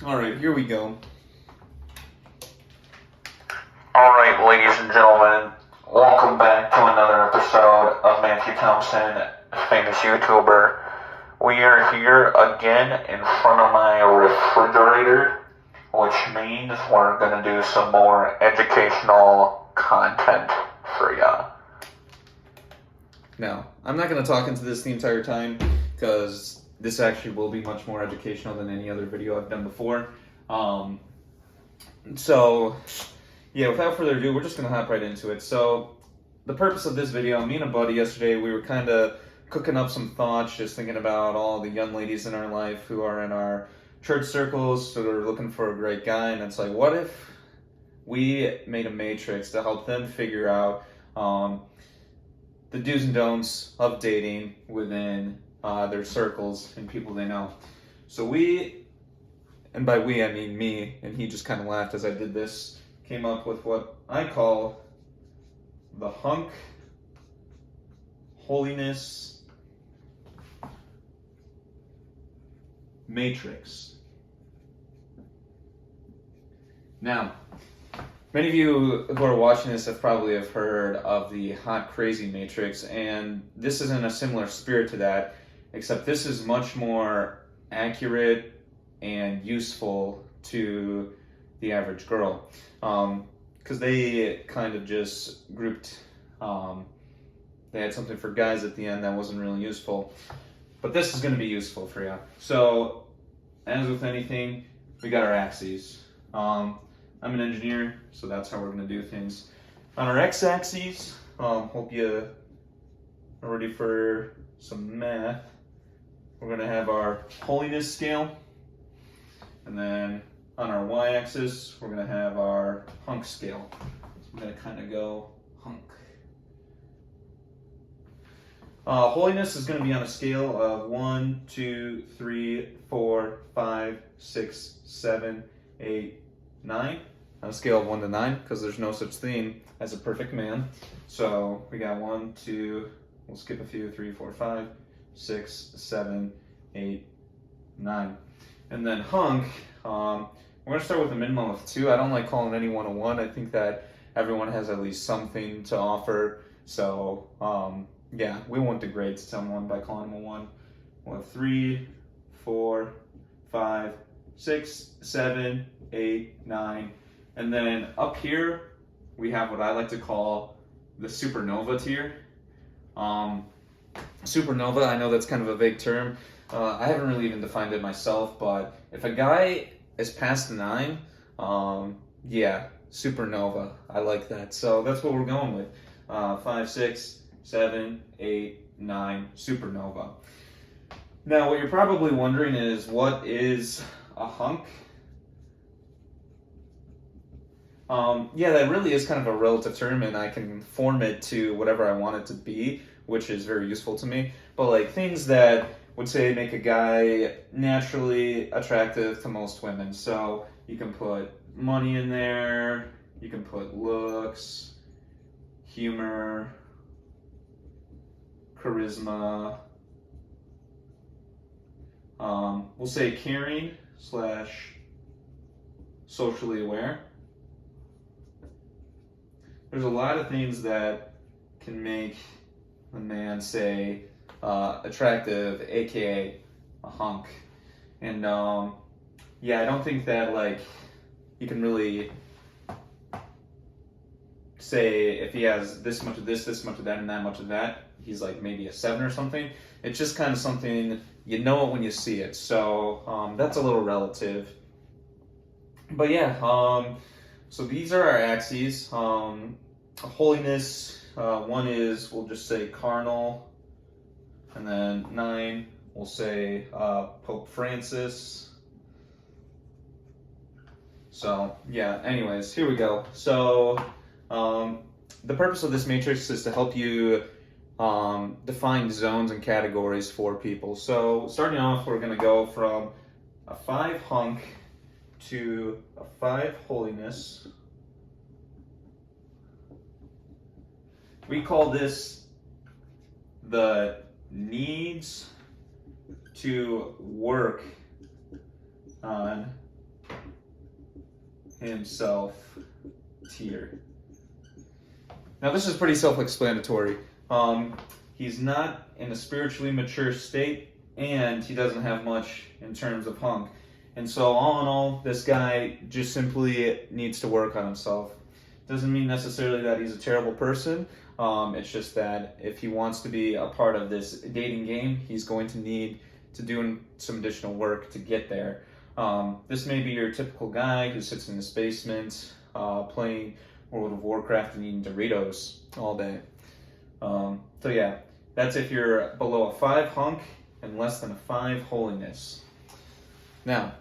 Alright, here we go. Alright, ladies and gentlemen, welcome back to another episode of Matthew Thompson, famous YouTuber. We are here again in front of my refrigerator, which means we're going to do some more educational content for ya. Now, I'm not going to talk into this the entire time, because this actually will be much more educational than any other video I've done before. Yeah, without further ado, we're just going to hop right into it. So, the purpose of this video, me and a buddy yesterday, we were kind of cooking up some thoughts, just thinking about all the young ladies in our life who are in our church circles, so they're looking for a great guy, and it's like, what if we made a matrix to help them figure out the do's and don'ts of dating within their circles and people they know. So we, and by we I mean me, and he just kind of laughed as I did this, came up with what I call the Hunk Holiness Matrix. Now, many of you who are watching this have probably heard of the Hot Crazy Matrix, and this is in a similar spirit to that, except this is much more accurate and useful to the average girl, because they kind of just grouped, they had something for guys at the end that wasn't really useful, but this is going to be useful for you. So, as with anything, we got our axes. I'm an engineer, so that's how we're going to do things. On our x-axis, hope you are ready for some math. We're going to have our holiness scale, and then on our y-axis, we're going to have our hunk scale. So I'm going to kind of go hunk. Holiness is going to be on a scale of 1, 2, 3, 4, 5, 6, 7, 8, 9. On a scale of 1 to 9, because there's no such thing as a perfect man. So we got 1, 2, we'll skip a few, 3, 4, 5, 6, 7, 8, 9. And then hunk, we're going to start with a minimum of 2. I don't like calling anyone a 1. I think that everyone has at least something to offer. So, yeah, we won't degrade someone by calling them a 1. We'll have 3, 4, 5, 6, 7, 8, 9. And then up here, we have what I like to call the supernova tier. Supernova, I know that's kind of a vague term. I haven't really even defined it myself, but if a guy is past 9, yeah, supernova. I like that. So that's what we're going with. 5, 6, 7, 8, 9, supernova. Now, what you're probably wondering is, what is a hunk? Yeah, that really is kind of a relative term, and I can form it to whatever I want it to be, which is very useful to me. But like things that would say make a guy naturally attractive to most women. So you can put money in there, you can put looks, humor, charisma. We'll say caring / socially aware. There's a lot of things that can make a man, say, attractive, aka a hunk. And yeah, I don't think that like you can really say if he has this much of this much of that, and that much of that, he's like maybe a 7 or something. It's just kind of something, you know it when you see it. So that's a little relative. But yeah, so these are our axes. Holiness, 1 is, we'll just say carnal, and then 9, we'll say Pope Francis. So yeah, anyways, here we go. So the purpose of this matrix is to help you define zones and categories for people. So starting off, we're going to go from a 5 hunk to a 5 holiness. We call this the needs to work on himself tier. Now this is pretty self-explanatory. He's not in a spiritually mature state, and he doesn't have much in terms of hunk. And so all in all, this guy just simply needs to work on himself. Doesn't mean necessarily that he's a terrible person. It's just that if he wants to be a part of this dating game, he's going to need to do some additional work to get there. This may be your typical guy who sits in his basement playing World of Warcraft and eating Doritos all day. So yeah, that's if you're below a 5 hunk and less than a 5 holiness. Now,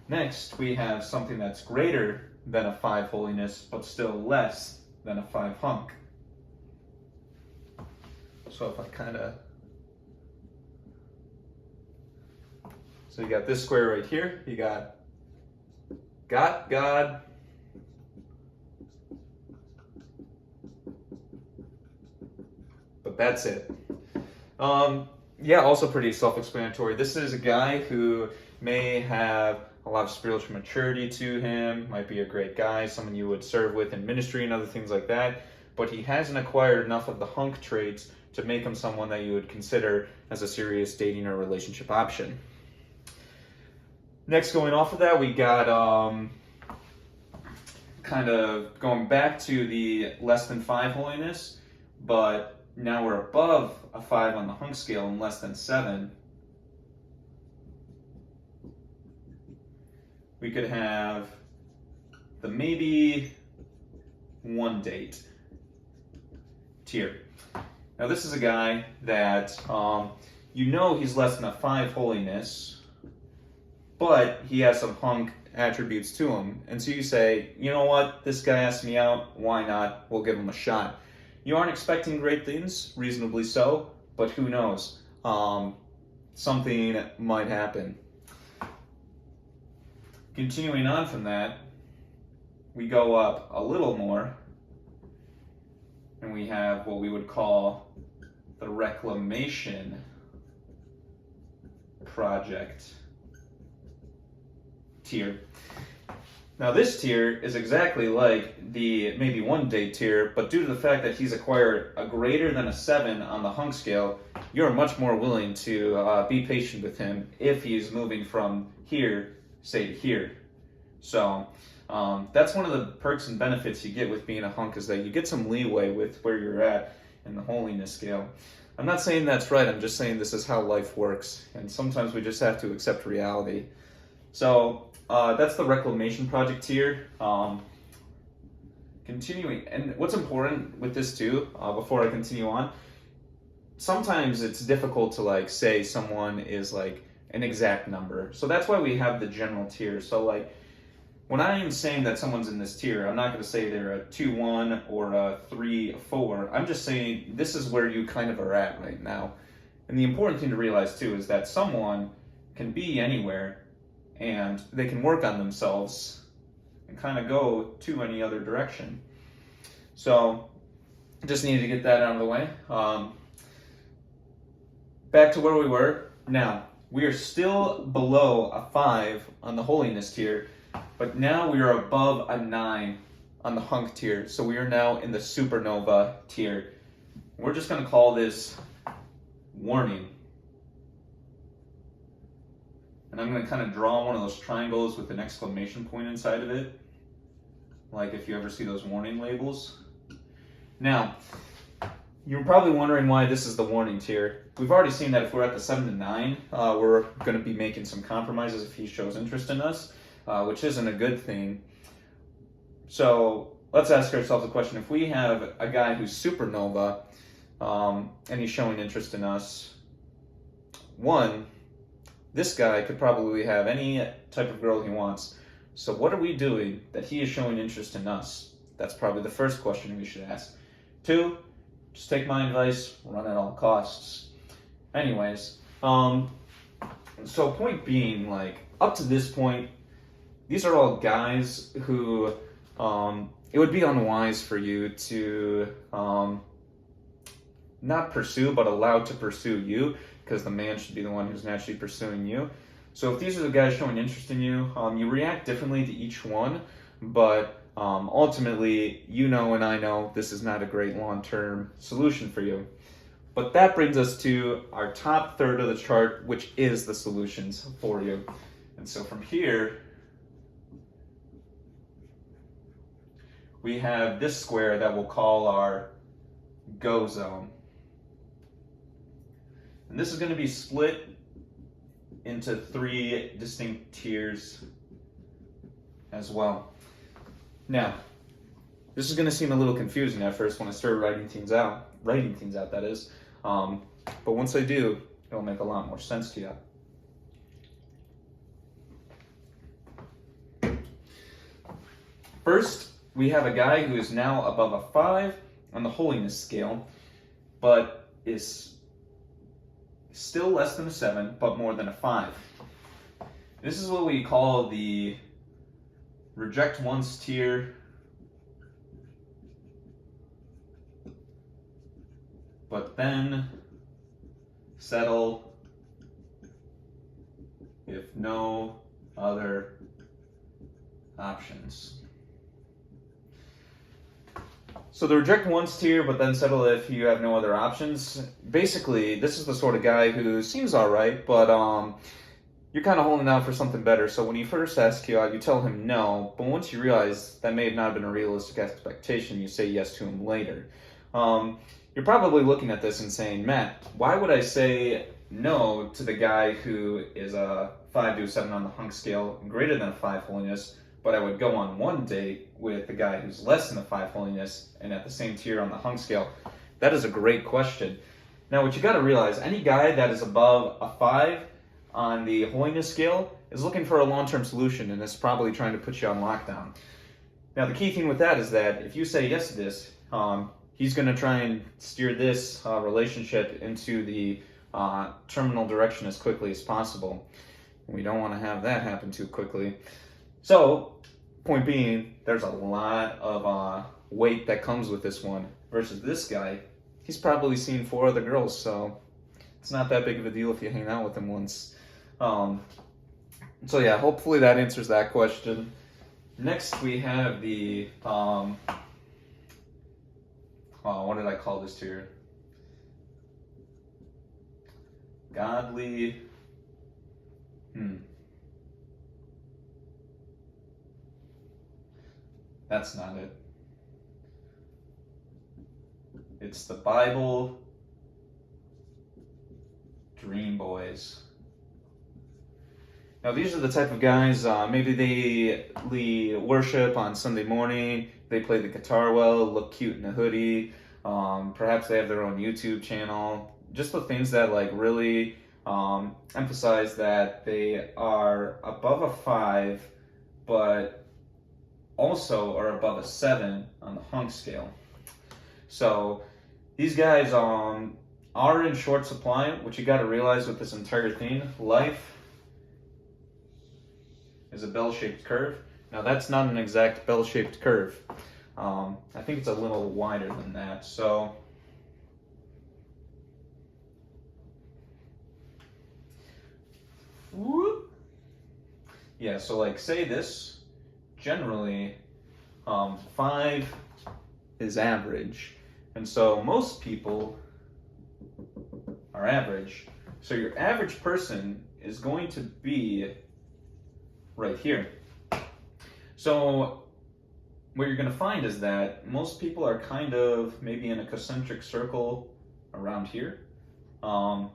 next we have something that's greater than a 5 holiness, but still less than a 5 hunk. So if I so you got this square right here, you got God, but that's it. Yeah, also pretty self-explanatory. This is a guy who may have a lot of spiritual maturity to him, might be a great guy, someone you would serve with in ministry and other things like that, but he hasn't acquired enough of the hunk traits to make him someone that you would consider as a serious dating or relationship option. Next, going off of that, we got kind of going back to the less than 5 holiness, but now we're above a 5 on the hunk scale and less than 7. We could have the maybe 1 date tier. Now this is a guy that you know he's less than a 5 holiness, but he has some hunk attributes to him. And so you say, you know what, this guy asked me out, why not? We'll give him a shot. You aren't expecting great things, reasonably so, but who knows? Something might happen. Continuing on from that, we go up a little more, and we have what we would call the reclamation project tier. Now this tier is exactly like the maybe 1 date tier, but due to the fact that he's acquired a greater than a 7 on the hunk scale, you're much more willing to be patient with him if he's moving from here, say, to here. So that's one of the perks and benefits you get with being a hunk, is that you get some leeway with where you're at in the holiness scale. I'm not saying that's right, I'm just saying this is how life works, and sometimes we just have to accept reality. So that's the reclamation project tier. Continuing, and what's important with this too, before I continue on, sometimes it's difficult to like say someone is like an exact number. So that's why we have the general tier. So like when I am saying that someone's in this tier, I'm not going to say they're a 2-1 or a 3-4. I'm just saying this is where you kind of are at right now. And the important thing to realize too is that someone can be anywhere, and they can work on themselves and kind of go to any other direction. So just needed to get that out of the way. Back to where we were. Now, we are still below a 5 on the holiness tier, but now we are above a 9 on the hunk tier. So we are now in the supernova tier. We're just going to call this warning. And I'm going to kind of draw one of those triangles with an exclamation point inside of it, like if you ever see those warning labels. Now, you're probably wondering why this is the warning tier. We've already seen that if we're at the 7 to 9, we're going to be making some compromises if he shows interest in us, which isn't a good thing. So let's ask ourselves a question. If we have a guy who's supernova and he's showing interest in us, one, this guy could probably have any type of girl he wants. So what are we doing that he is showing interest in us? That's probably the first question we should ask. 2, just take my advice, run at all costs. Anyways, so point being, like, up to this point, these are all guys who it would be unwise for you to not pursue, but allow to pursue you, because the man should be the one who's naturally pursuing you. So if these are the guys showing interest in you, you react differently to each one. but ultimately, you know and I know this is not a great long-term solution for you. But that brings us to our top third of the chart, which is the solutions for you. And so from here, we have this square that we'll call our go zone. And this is going to be split into 3 distinct tiers as well. Now, this is going to seem a little confusing at first when I start writing things out, that is. But once I do, it'll make a lot more sense to you. First, we have a guy who is now above a 5 on the holiness scale, but is still less than a 7, but more than a 5. This is what we call the reject once tier, but then settle if no other options. So the reject once tier, but then settle if you have no other options. Basically, this is the sort of guy who seems all right, but you're kind of holding out for something better. So when he first asks you out, you tell him no, but once you realize that may have not been a realistic expectation, you say yes to him later. You're probably looking at this and saying, Matt, why would I say no to the guy who is a 5 to a 7 on the hunk scale, greater than a 5 holiness, but I would go on one date with the guy who's less than a 5 holiness and at the same tier on the hunk scale? That is a great question. Now, what you got to realize, any guy that is above a 5 on the holiness scale is looking for a long-term solution and is probably trying to put you on lockdown. Now, the key thing with that is that if you say yes to this, he's going to try and steer this relationship into the terminal direction as quickly as possible. We don't want to have that happen too quickly. So, point being, there's a lot of weight that comes with this one versus this guy. He's probably seen 4 other girls, so it's not that big of a deal if you hang out with him once. So yeah, hopefully that answers that question. Next, we have the what did I call this tier? Godly. That's not it. It's the Bible Dream Boys. Now, these are the type of guys, maybe they worship on Sunday morning, they play the guitar well, look cute in a hoodie, perhaps they have their own YouTube channel, just the things that like really emphasize that they are above a 5, but also are above a 7 on the hunk scale. So these guys are in short supply. What you got to realize with this entire thing, life is a bell-shaped curve. Now that's not an exact bell-shaped curve. I think it's a little wider than that. So whoop. Yeah, so like say this, generally 5 is average. And so most people are average. So your average person is going to be right here. So what you're going to find is that most people are kind of maybe in a concentric circle around here. And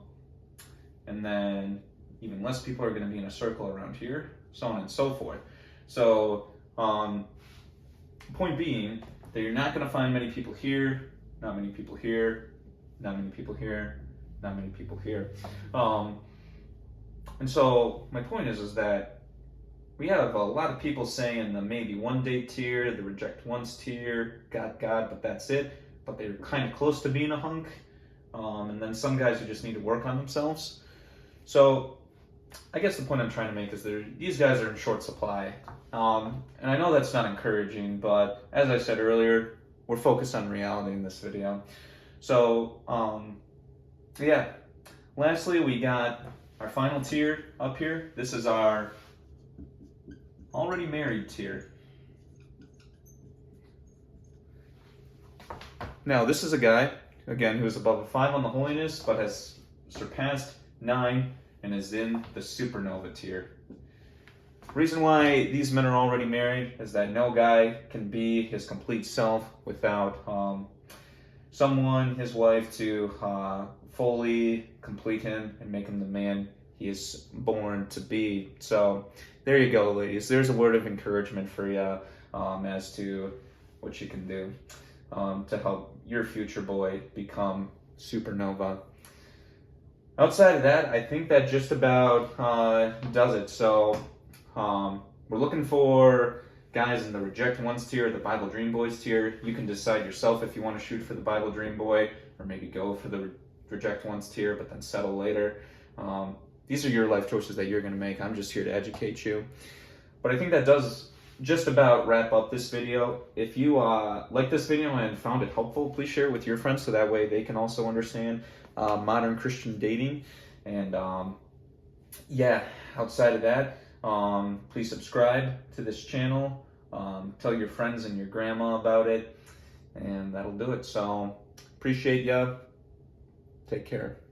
then even less people are going to be in a circle around here, so on and so forth. So point being that you're not going to find many people here, not many people here, not many people here, not many people here. And so my point is that we have a lot of people saying the maybe one date tier, the reject once tier, God, but that's it. But they're kind of close to being a hunk. And then some guys who just need to work on themselves. So I guess the point I'm trying to make is these guys are in short supply. And I know that's not encouraging, but as I said earlier, we're focused on reality in this video. So, yeah. Lastly, we got our final tier up here. This is our already married tier. Now, this is a guy, again, who is above a 5 on the holiness, but has surpassed 9 and is in the supernova tier. Reason why these men are already married is that no guy can be his complete self without someone, his wife, to fully complete him and make him the man he is born to be. So there you go, ladies. There's a word of encouragement for you as to what you can do to help your future boy become supernova. Outside of that, I think that just about does it. So we're looking for guys in the Reject Ones tier, the Bible Dream Boys tier. You can decide yourself if you want to shoot for the Bible Dream Boy or maybe go for the Reject Ones tier, but then settle later. These are your life choices that you're going to make. I'm just here to educate you. But I think that does just about wrap up this video. If you like this video and found it helpful, please share it with your friends so that way they can also understand modern Christian dating. And yeah, outside of that, please subscribe to this channel. Tell your friends and your grandma about it. And that'll do it. So appreciate ya. Take care.